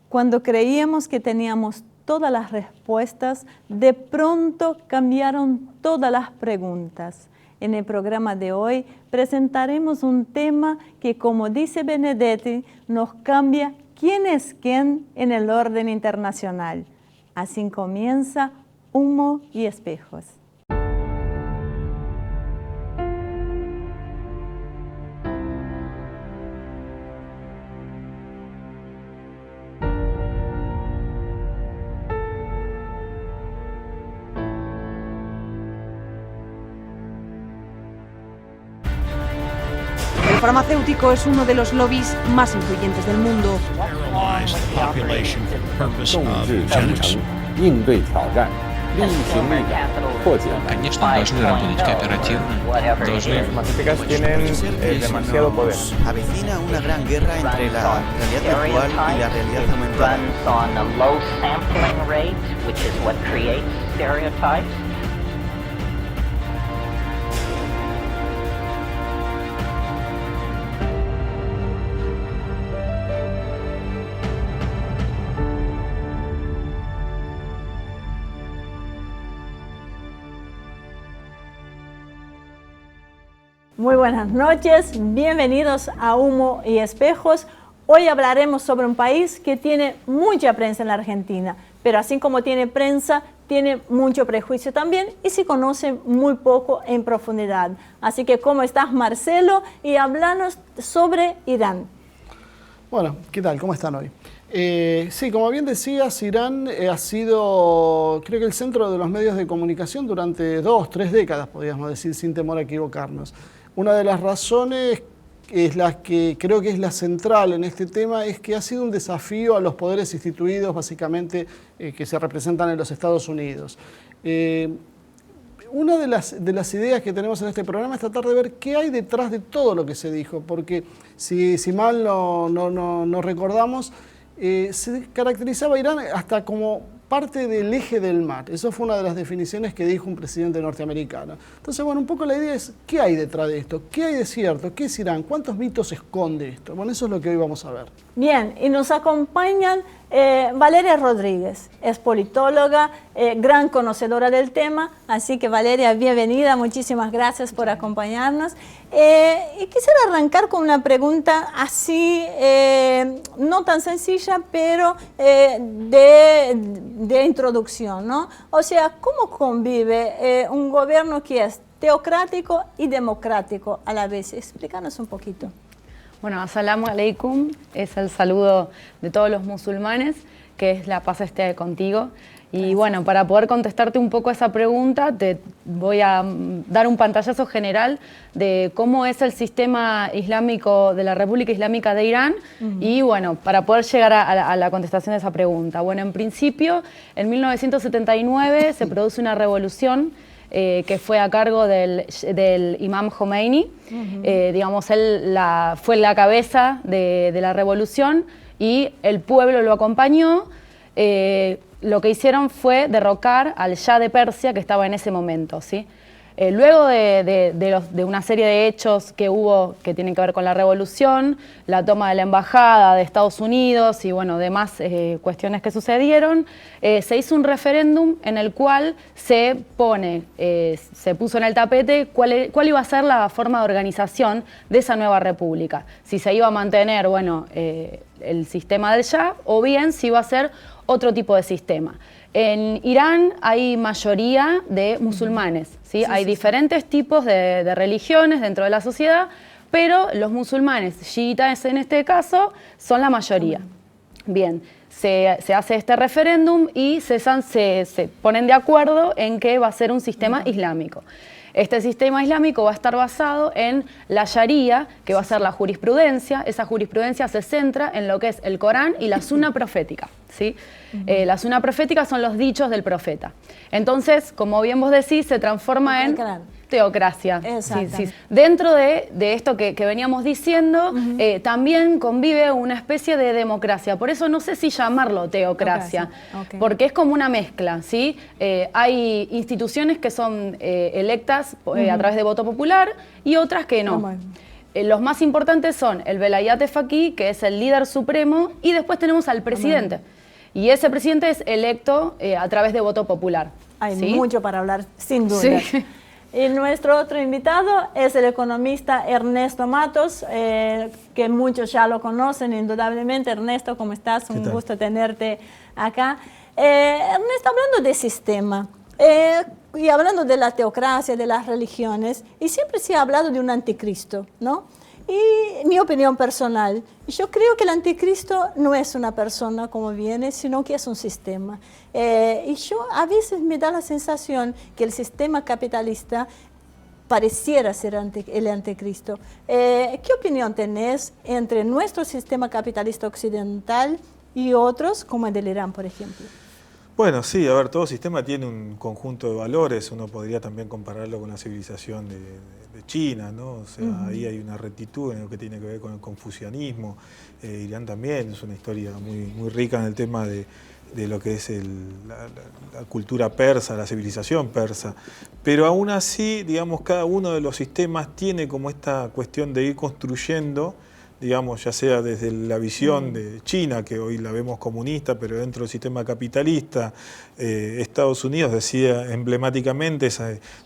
Cuando creíamos que teníamos todas las respuestas, de pronto cambiaron todas las preguntas. En el programa de hoy presentaremos un tema que, como dice Benedetti, nos cambia quién es quién en el orden internacional. Así comienza Humo y Espejos. El farmacéutico es uno de los lobbies más influyentes del mundo. 应对挑战，利益行力破解。 Конечно, должны работать кооперативно, должны... Avecina una gran guerra entre la realidad virtual y la realidad aumentada. Muy buenas noches, bienvenidos a Humo y Espejos. Hoy hablaremos sobre un país que tiene mucha prensa en la Argentina, pero así como tiene prensa, tiene mucho prejuicio también y se conoce muy poco en profundidad. Así que, ¿cómo estás, Marcelo? Y háblanos sobre Irán. Bueno, ¿qué tal? ¿Cómo están hoy? Sí, como bien decías, Irán ha sido, creo que el centro de los medios de comunicación durante 2, 3 décadas, podríamos decir, sin temor a equivocarnos. Una de las razones es la que creo que es la central en este tema, es que ha sido un desafío a los poderes instituidos, básicamente, que se representan en los Estados Unidos. Una de las ideas que tenemos en este programa es tratar de ver qué hay detrás de todo lo que se dijo, porque si mal no recordamos, se caracterizaba Irán hasta como parte del eje del mar. Eso fue una de las definiciones que dijo un presidente norteamericano. Entonces, bueno, un poco la idea es, ¿qué hay detrás de esto? ¿Qué hay de cierto? ¿Qué es Irán? ¿Cuántos mitos esconde esto? Bueno, eso es lo que hoy vamos a ver. Bien, y nos acompañan Valeria Rodríguez, es politóloga, gran conocedora del tema, así que Valeria, bienvenida, muchísimas gracias por acompañarnos. Y quisiera arrancar con una pregunta así, no tan sencilla, pero de introducción, ¿no? O sea, ¿cómo convive un gobierno que es teocrático y democrático a la vez? Explícanos un poquito. Bueno, Assalamu alaikum es el saludo de todos los musulmanes, que es la paz esté contigo. Y bueno, para poder contestarte un poco esa pregunta, te voy a dar un pantallazo general de cómo es el sistema islámico de la República Islámica de Irán y bueno, para poder llegar a la contestación de esa pregunta. Bueno, en principio, en 1979 se produce una revolución que fue a cargo del imam Khomeini. Digamos, él fue la cabeza de la revolución y el pueblo lo acompañó. Lo que hicieron fue derrocar al Shah de Persia que estaba en ese momento, ¿sí? Luego de una serie de hechos que hubo que tienen que ver con la revolución, la toma de la embajada de Estados Unidos y bueno, demás cuestiones que sucedieron, se hizo un referéndum en el cual se puso en el tapete cuál iba a ser la forma de organización de esa nueva república. Si se iba a mantener, bueno, el sistema del Shah o bien si iba a ser otro tipo de sistema. En Irán hay mayoría de musulmanes, ¿sí? Hay diferentes tipos de religiones dentro de la sociedad, pero los musulmanes chiitas en este caso son la mayoría. Bien, se hace este referéndum y se ponen de acuerdo en que va a ser un sistema islámico. Este sistema islámico va a estar basado en la Sharia, que va a ser la jurisprudencia. Esa jurisprudencia se centra en lo que es el Corán y la Sunna profética, ¿sí? La Sunna profética son los dichos del profeta. Entonces, como bien vos decís, se transforma en teocracia. Sí, sí. Dentro de esto que veníamos diciendo, también convive una especie de democracia. Por eso no sé si llamarlo teocracia, porque es como una mezcla, ¿sí? Hay instituciones que son electas a través de voto popular y otras que no. Los más importantes son el Velayat Faqih, que es el líder supremo, y después tenemos al presidente. Y ese presidente es electo a través de voto popular. Hay ¿sí? mucho para hablar, sin duda. Sí. Y nuestro otro invitado es el economista Ernesto Matos, que muchos ya lo conocen indudablemente. Ernesto, ¿cómo estás? Un gusto tenerte acá. Ernesto, hablando de sistema y hablando de la teocracia, de las religiones, y siempre se ha hablado de un anticristo, ¿no? Y mi opinión personal, yo creo que el anticristo no es una persona como viene, sino que es un sistema. Y yo a veces me da la sensación que el sistema capitalista pareciera ser el anticristo. ¿Qué opinión tenés entre nuestro sistema capitalista occidental y otros, como el del Irán, por ejemplo? Bueno, sí, a ver, todo sistema tiene un conjunto de valores, uno podría también compararlo con la civilización de China, ¿no? O sea, ahí hay una rectitud en lo que tiene que ver con el confucianismo. Irán también es una historia muy rica en el tema de lo que es la cultura persa, la civilización persa. Pero aún así, digamos, cada uno de los sistemas tiene como esta cuestión de ir construyendo, digamos, ya sea desde la visión de China, que hoy la vemos comunista, pero dentro del sistema capitalista, Estados Unidos decía emblemáticamente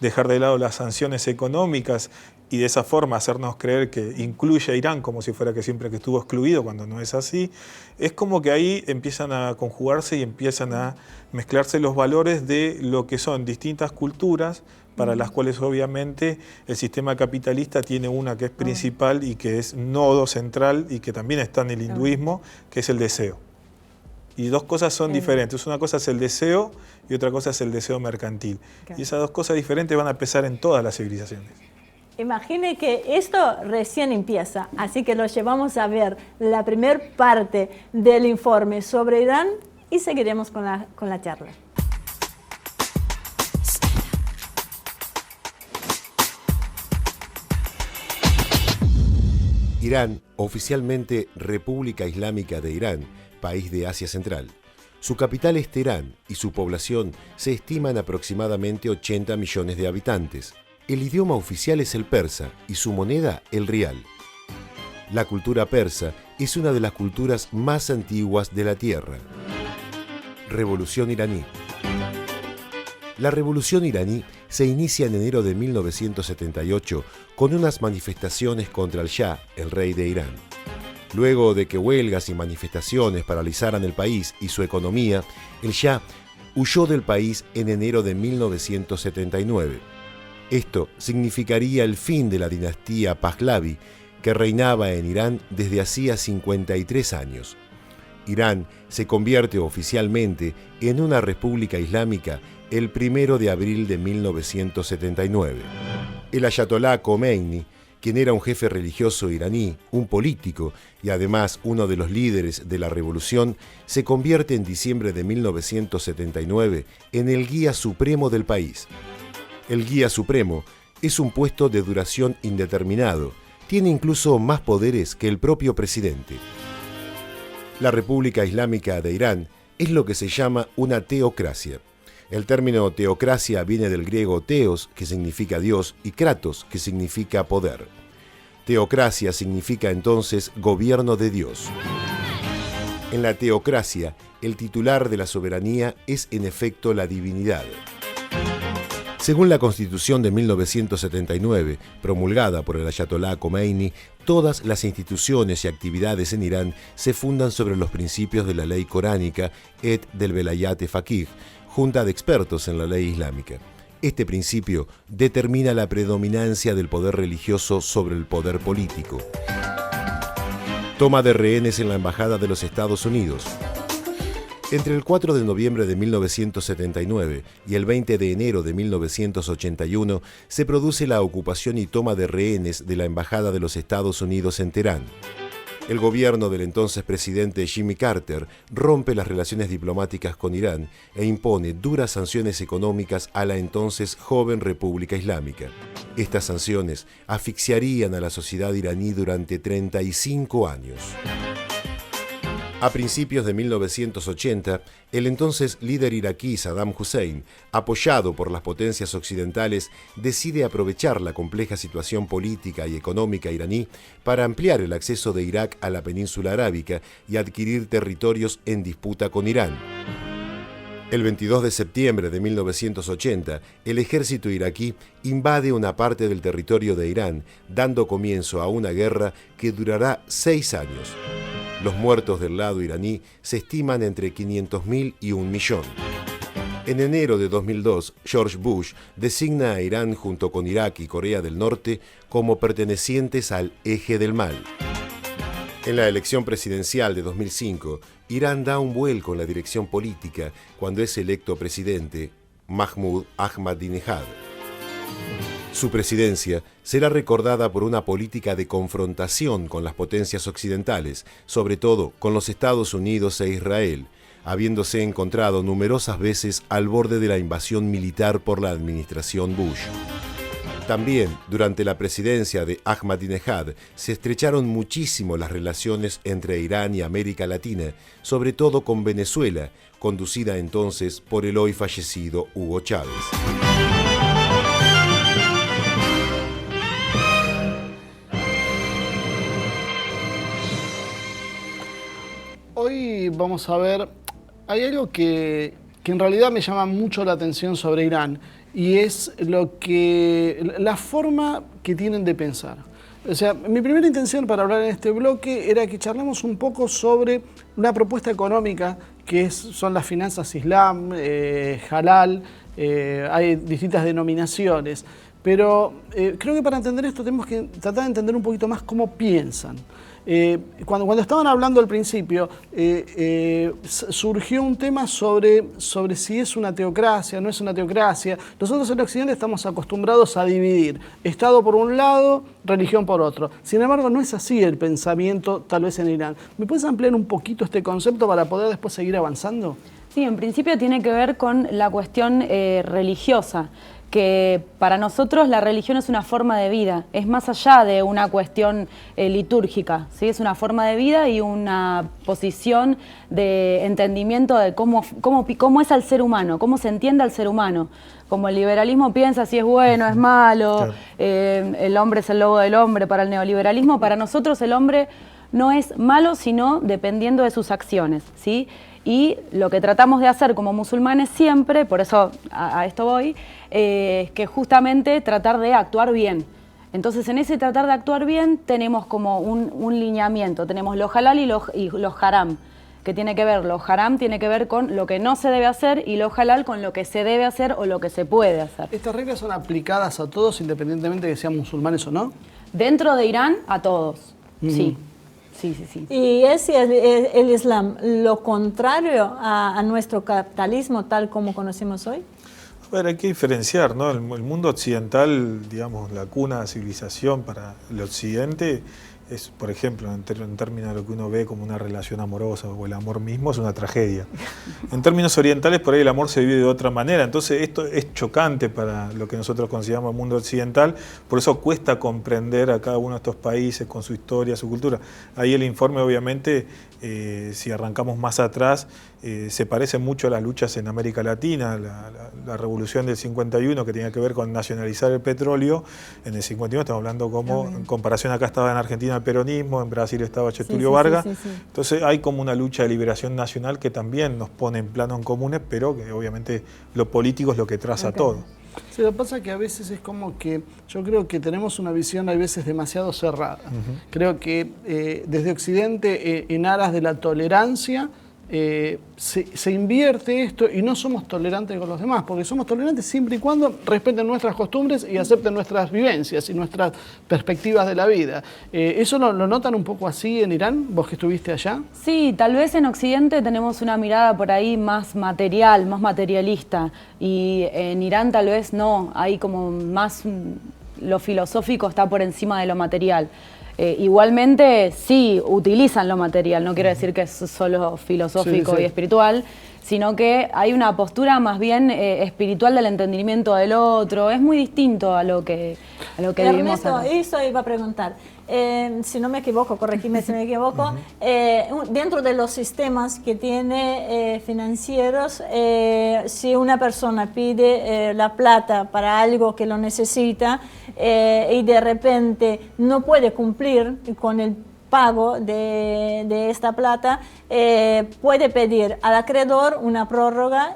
dejar de lado las sanciones económicas y de esa forma hacernos creer que incluye a Irán como si fuera que siempre que estuvo excluido, cuando no es así. Es como que ahí empiezan a conjugarse y empiezan a mezclarse los valores de lo que son distintas culturas, para las cuales obviamente el sistema capitalista tiene una que es principal y que es nodo central y que también está en el hinduismo, que es el deseo. Y dos cosas son diferentes. Una cosa es el deseo y otra cosa es el deseo mercantil. Y esas dos cosas diferentes van a pesar en todas las civilizaciones. Imagine que esto recién empieza, así que lo llevamos a ver la primera parte del informe sobre Irán y seguiremos con la charla. Irán, oficialmente República Islámica de Irán, país de Asia Central. Su capital es Teherán y su población se estima en aproximadamente 80 millones de habitantes. El idioma oficial es el persa y su moneda el rial. La cultura persa es una de las culturas más antiguas de la tierra. Revolución iraní. La revolución iraní se inicia en enero de 1978 con unas manifestaciones contra el Shah, el rey de Irán. Luego de que huelgas y manifestaciones paralizaran el país y su economía, el Shah huyó del país en enero de 1979. Esto significaría el fin de la dinastía Pahlavi, que reinaba en Irán desde hacía 53 años. Irán se convierte oficialmente en una república islámica el 1 de abril de 1979. El ayatolá Khomeini, quien era un jefe religioso iraní, un político y además uno de los líderes de la revolución, se convierte en diciembre de 1979 en el guía supremo del país. El guía supremo es un puesto de duración indeterminado, tiene incluso más poderes que el propio presidente. La República Islámica de Irán es lo que se llama una teocracia. El término teocracia viene del griego teos, que significa Dios, y kratos, que significa poder. Teocracia significa entonces gobierno de Dios. En la teocracia, el titular de la soberanía es en efecto la divinidad. Según la Constitución de 1979, promulgada por el ayatolá Khomeini, todas las instituciones y actividades en Irán se fundan sobre los principios de la ley coránica et del Velayat Faqih, junta de expertos en la ley islámica. Este principio determina la predominancia del poder religioso sobre el poder político. Toma de rehenes en la Embajada de los Estados Unidos. Entre el 4 de noviembre de 1979 y el 20 de enero de 1981 se produce la ocupación y toma de rehenes de la Embajada de los Estados Unidos en Teherán. El gobierno del entonces presidente Jimmy Carter rompe las relaciones diplomáticas con Irán e impone duras sanciones económicas a la entonces joven República Islámica. Estas sanciones asfixiarían a la sociedad iraní durante 35 años. A principios de 1980, el entonces líder iraquí Saddam Hussein, apoyado por las potencias occidentales, decide aprovechar la compleja situación política y económica iraní para ampliar el acceso de Irak a la península arábica y adquirir territorios en disputa con Irán. El 22 de septiembre de 1980, el ejército iraquí invade una parte del territorio de Irán, dando comienzo a una guerra que durará 6 años. Los muertos del lado iraní se estiman entre 500.000 y 1 millón. En enero de 2002, George Bush designa a Irán junto con Irak y Corea del Norte como pertenecientes al eje del mal. En la elección presidencial de 2005, Irán da un vuelco en la dirección política cuando es electo presidente Mahmoud Ahmadinejad. Su presidencia será recordada por una política de confrontación con las potencias occidentales, sobre todo con los Estados Unidos e Israel, habiéndose encontrado numerosas veces al borde de la invasión militar por la administración Bush. También, durante la presidencia de Ahmadinejad, se estrecharon muchísimo las relaciones entre Irán y América Latina, sobre todo con Venezuela, conducida entonces por el hoy fallecido Hugo Chávez. Hoy vamos a ver, hay algo que en realidad me llama mucho la atención sobre Irán, y es la forma que tienen de pensar. O sea, mi primera intención para hablar en este bloque era que charlemos un poco sobre una propuesta económica que son las finanzas islam, halal, hay distintas denominaciones, pero creo que para entender esto tenemos que tratar de entender un poquito más cómo piensan. Cuando estaban hablando al principio, surgió un tema sobre si es una teocracia, no es una teocracia. Nosotros en Occidente estamos acostumbrados a dividir Estado por un lado, religión por otro. Sin embargo, no es así el pensamiento, tal vez en Irán. ¿Me puedes ampliar un poquito este concepto para poder después seguir avanzando? Sí, en principio tiene que ver con la cuestión religiosa, que para nosotros la religión es una forma de vida, es más allá de una cuestión litúrgica, ¿sí? Es una forma de vida y una posición de entendimiento de cómo es al ser humano, cómo se entiende al ser humano. Como el liberalismo piensa si es bueno, es malo, claro. El hombre es el lobo del hombre para el neoliberalismo, para nosotros el hombre no es malo, sino dependiendo de sus acciones, ¿sí? Y lo que tratamos de hacer como musulmanes siempre, por eso a esto voy, es que justamente tratar de actuar bien. Entonces en ese tratar de actuar bien tenemos como un lineamiento, tenemos lo halal y lo haram, que tiene que ver, lo haram tiene que ver con lo que no se debe hacer y lo halal con lo que se debe hacer o lo que se puede hacer. ¿Estas reglas son aplicadas a todos independientemente de que sean musulmanes o no? Dentro de Irán, a todos, sí. Sí, sí, sí. ¿Y es el Islam lo contrario a nuestro capitalismo tal como conocemos hoy? A ver, hay que diferenciar, ¿no? El mundo occidental, digamos, la cuna de civilización para el occidente es, por ejemplo, en términos de lo que uno ve como una relación amorosa o el amor mismo, es una tragedia. En términos orientales, por ahí el amor se vive de otra manera. Entonces, esto es chocante para lo que nosotros consideramos el mundo occidental. Por eso cuesta comprender a cada uno de estos países con su historia, su cultura. Ahí el informe, obviamente, si arrancamos más atrás, se parece mucho a las luchas en América Latina. La revolución del 51, que tenía que ver con nacionalizar el petróleo, en el 51 estamos hablando como, en comparación acá estaba en Argentina el peronismo, en Brasil estaba Getúlio Vargas. Sí. Entonces hay como una lucha de liberación nacional que también nos pone en planos en comunes, pero que obviamente lo político es lo que traza todo. Sí, lo que pasa es que a veces es como que yo creo que tenemos una visión a veces demasiado cerrada. Creo que desde Occidente, en aras de la tolerancia, se invierte esto y no somos tolerantes con los demás, porque somos tolerantes siempre y cuando respeten nuestras costumbres y acepten nuestras vivencias y nuestras perspectivas de la vida. ¿Eso lo notan un poco así en Irán, vos que estuviste allá? Sí, tal vez en Occidente tenemos una mirada por ahí más material, más materialista, y en Irán tal vez no, hay como más, lo filosófico está por encima de lo material. Igualmente sí utilizan lo material, no quiero decir que es solo filosófico y espiritual, sino que hay una postura más bien espiritual del entendimiento del otro. Es muy distinto a lo que vivimos acá. Eso iba a preguntar. si no me equivoco, corregime si me equivoco, dentro de los sistemas que tiene financieros, si una persona pide la plata para algo que lo necesita y de repente no puede cumplir con el pago de esta plata, puede pedir al acreedor una prórroga,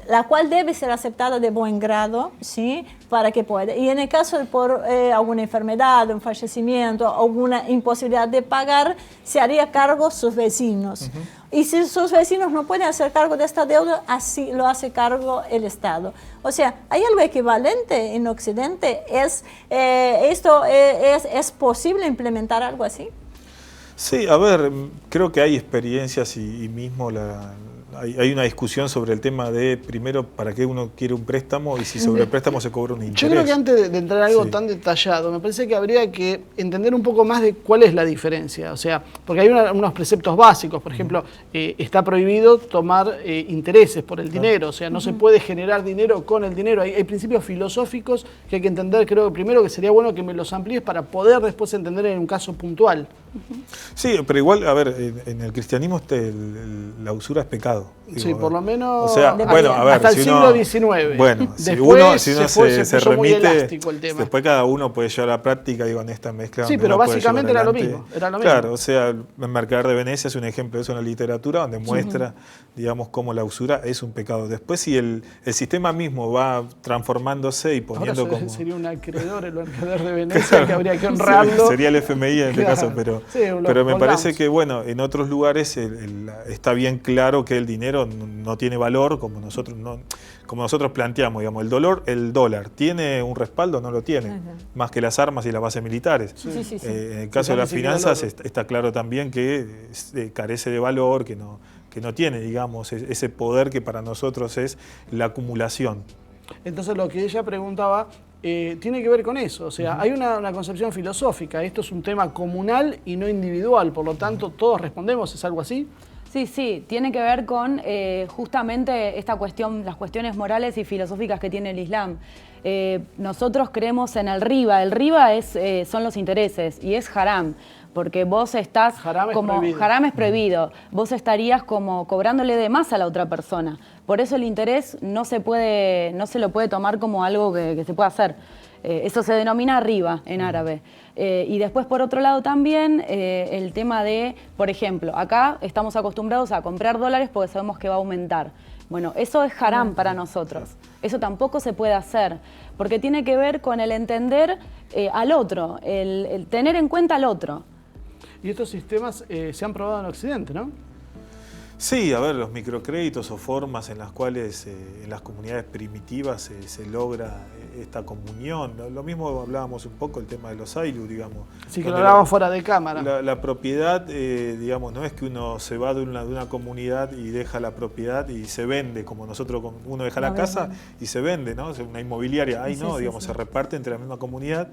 la cual debe ser aceptada de buen grado, ¿sí? Para que pueda. Y en el caso de por alguna enfermedad, un fallecimiento, alguna imposibilidad de pagar, se haría cargo sus vecinos. Y si sus vecinos no pueden hacer cargo de esta deuda, así lo hace cargo el Estado. O sea, ¿hay algo equivalente en Occidente? ¿Es posible implementar algo así? Sí, a ver, creo que hay experiencias y mismo hay una discusión sobre el tema de, primero, para qué uno quiere un préstamo y si sobre el préstamo se cobra un interés. Yo creo que antes de entrar a algo tan detallado, me parece que habría que entender un poco más de cuál es la diferencia. O sea, porque hay unos preceptos básicos, por ejemplo, está prohibido tomar intereses por el dinero, o sea, no se puede generar dinero con el dinero. Hay principios filosóficos que hay que entender, creo que primero que sería bueno que me los amplíes para poder después entender en un caso puntual. Sí, pero igual, a ver, en el cristianismo la usura es pecado. Digo, Sí, por lo menos o sea, bueno, a ver, hasta el si siglo uno, XIX. Bueno, después si uno se puso muy remite, elástico el tema. después cada uno puede llevar a la práctica, digo, en esta mezcla. Sí, donde pero uno puede básicamente llevar era lo adelante. mismo. Era lo Claro, mismo. o sea, el Mercader de Venecia es un ejemplo de eso en la literatura, donde muestra, digamos, cómo la usura es un pecado. Después, si el sistema mismo va transformándose y poniendo Ahora como... sería un acreedor, el Mercader de Venecia, que habría que honrarlo. Sería el FMI en este caso, pero, Sí, pero me colgamos. parece que, bueno, en otros lugares está bien claro que el dinero no tiene valor como nosotros planteamos, digamos, el dólar ¿tiene un respaldo? No lo tiene, más que las armas y las bases militares. Sí. En el caso de las finanzas está claro también que carece de valor, que no tiene, digamos, ese poder que para nosotros es la acumulación. Entonces lo que ella preguntaba tiene que ver con eso, o sea, hay una concepción filosófica, esto es un tema comunal y no individual, por lo tanto todos respondemos, ¿es algo así? Sí, tiene que ver con justamente esta cuestión, las cuestiones morales y filosóficas que tiene el Islam. Nosotros creemos en el riba son los intereses y es haram, porque vos estás haram es prohibido, vos estarías como cobrándole de más a la otra persona. Por eso el interés no se lo puede tomar como algo que se pueda hacer. Eso se denomina riba en árabe. Y después, por otro lado, también el tema de, por ejemplo, acá estamos acostumbrados a comprar dólares porque sabemos que va a aumentar. Bueno, eso es haram para nosotros. Eso tampoco se puede hacer, porque tiene que ver con el entender al otro, el tener en cuenta al otro. Y estos sistemas se han probado en Occidente, ¿no? Sí, a ver, los microcréditos o formas en las cuales en las comunidades primitivas se logra esta comunión. Lo mismo hablábamos un poco el tema de los AILU, digamos. Sí, que lo hablábamos fuera de cámara. La propiedad, digamos, no es que uno se va de una comunidad y deja la propiedad y se vende, como nosotros, uno deja la casa y se vende, ¿no? Una inmobiliaria, ahí no, digamos, se reparte entre la misma comunidad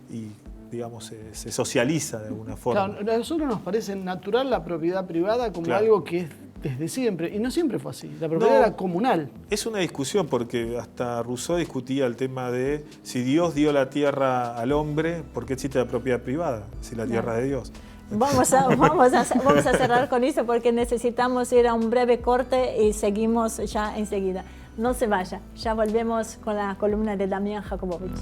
y, digamos, se socializa de alguna forma. Claro, a nosotros nos parece natural la propiedad privada como algo que es desde siempre, y no siempre fue así, la propiedad era comunal. Es una discusión porque hasta Rousseau discutía el tema de si Dios dio la tierra al hombre, ¿por qué existe la propiedad privada si la tierra es de Dios? Vamos a cerrar con eso porque necesitamos ir a un breve corte y seguimos ya enseguida. No se vaya, ya volvemos con la columna de Damián Jakubowicz.